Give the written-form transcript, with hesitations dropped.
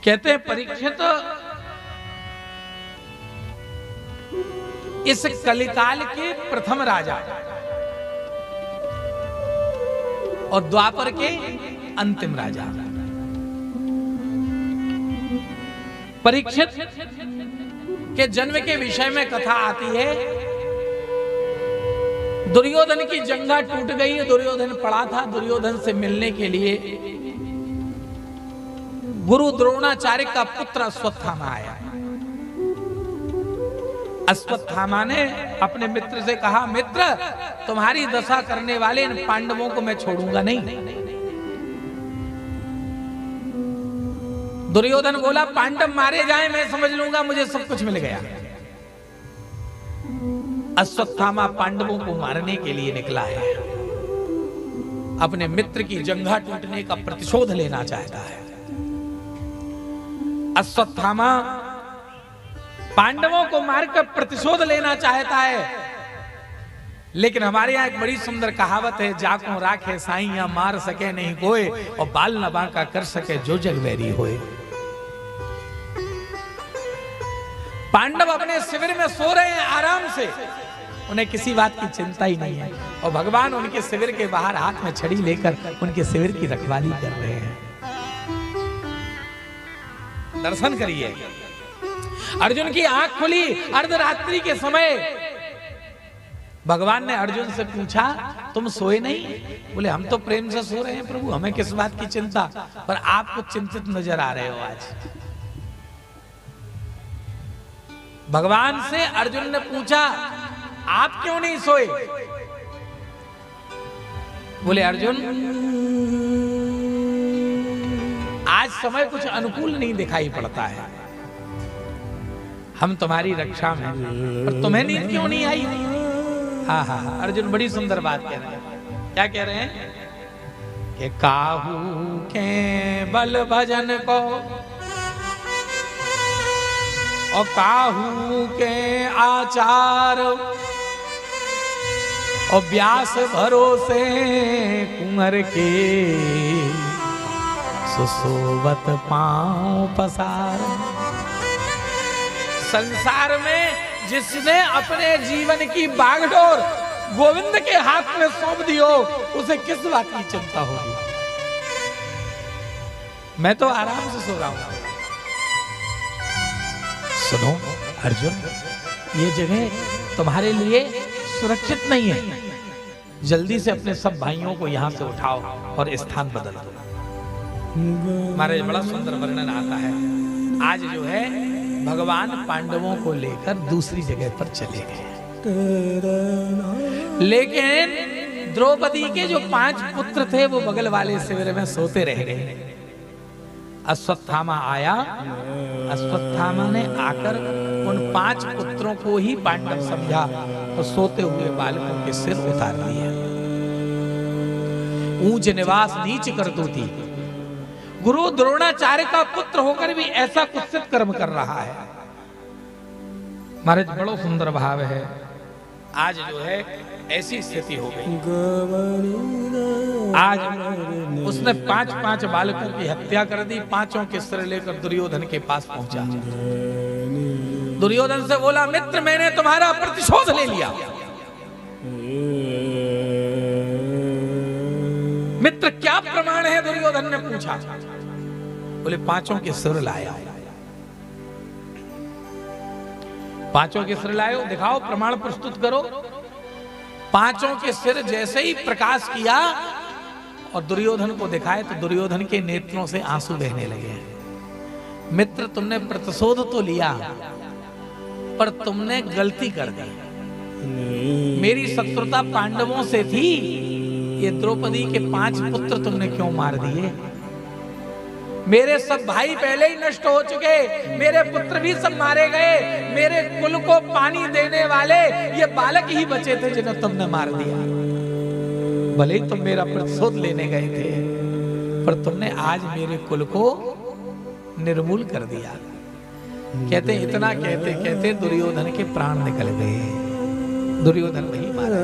कहते हैं परीक्षित, इस कलिकाल के प्रथम राजा और द्वापर के अंतिम राजा। परीक्षित के जन्म के विषय में कथा आती है। दुर्योधन की जंघा टूट गई, दुर्योधन पड़ा था। दुर्योधन से मिलने के लिए गुरु द्रोणाचार्य का पुत्र अश्वत्थामा आया। अश्वत्थामा ने अपने मित्र से कहा, मित्र तुम्हारी दशा करने वाले इन पांडवों को मैं छोड़ूंगा नहीं। दुर्योधन बोला, पांडव मारे जाए मैं समझ लूंगा, मुझे सब कुछ मिल गया। अश्वत्थामा पांडवों को मारने के लिए निकला है, अपने मित्र की जंघा टूटने का प्रतिशोध लेना चाहता है। अश्वत्थामा पांडवों को मारकर प्रतिशोध लेना चाहता है, लेकिन हमारे यहां एक बड़ी सुंदर कहावत है, जाको राखे साईं मार सके नहीं कोई, और बाल न बांका कर सके जो जग वैरी होए। पांडव अपने शिविर में सो रहे हैं आराम से, उन्हें किसी बात की चिंता ही नहीं है, और भगवान उनके शिविर के बाहर हाथ में छड़ी लेकर उनके शिविर की रखवाली कर रहे हैं। दर्शन करिए। अर्जुन की आंख खुली अर्धरात्रि के समय। भगवान ने अर्जुन से पूछा, तुम सोए नहीं? बोले, हम तो प्रेम से सो रहे हैं प्रभु, हमें किस बात की चिंता, पर आप कुछ चिंतित नजर आ रहे हो आज। भगवान से अर्जुन ने पूछा, आप क्यों नहीं सोए? बोले, अर्जुन आज समय कुछ अनुकूल नहीं दिखाई पड़ता है, हम तुम्हारी रक्षा में, पर तुम्हें नींद क्यों नहीं आई? हाँ हाँ हाँ, अर्जुन बड़ी सुंदर बात कह रहे हैं। क्या कह रहे हैं? कि काहू के बल भजन को और काहू के आचार और व्यास भरोसे कुंवर के सुसोवत पांव पसार। संसार में जिसने अपने जीवन की बागडोर गोविंद के हाथ में सौंप दी हो, उसे किस बात की चिंता होगी? मैं तो आराम से सो रहा हूं। सुनो अर्जुन, ये जगह तुम्हारे लिए सुरक्षित नहीं है, जल्दी से अपने सब भाइयों को यहां से उठाओ और स्थान बदल दो। हमारे बड़ा सुंदर वर्णन आता है। आज जो है भगवान पांडवों को लेकर दूसरी जगह पर चले गए, लेकिन द्रौपदी के जो 5 पुत्र थे वो बगल वाले शिविर में सोते रह गए। अश्वत्थामा आया, अश्वत्थामा ने आकर उन 5 पुत्रों को ही पांडव समझा तो सोते हुए बालकों के सिर उतार दिए। ऊंच निवास नीच करतूती। गुरु द्रोणाचार्य का पुत्र होकर भी ऐसा कुत्सित कर्म कर रहा है। महाराज बड़ा सुंदर भाव है। आज जो है ऐसी स्थिति हो गई, आज उसने 5 बालकों की हत्या कर दी, 5 के सिर लेकर दुर्योधन के पास पहुंचा। दुर्योधन से बोला, मित्र मैंने तुम्हारा प्रतिशोध ले लिया। मित्र क्या प्रमाण है? दुर्योधन ने पूछा। बोले, 5 के सिर लाया। 5 के सिर लाए, दिखाओ, प्रमाण प्रस्तुत करो। 5 के सिर जैसे ही प्रकाश किया और दुर्योधन को दिखाए तो दुर्योधन के नेत्रों से आंसू बहने लगे। मित्र, तुमने प्रतिशोध तो लिया, पर तुमने गलती कर दी। मेरी शत्रुता पांडवों से थी, ये द्रौपदी के 5 पुत्र तुमने क्यों मार दिए? मेरे सब भाई पहले ही नष्ट हो चुके, मेरे पुत्र भी सब मारे गए, मेरे कुल को पानी देने वाले ये बालक ही बचे थे जिन्हें तुमने मार दिया। भले ही तुम मेरा प्रतिशोध लेने गए थे, पर तुमने आज मेरे कुल को निर्मूल कर दिया। कहते इतना कहते कहते दुर्योधन के प्राण निकल गए। दुर्योधन नहीं मारा।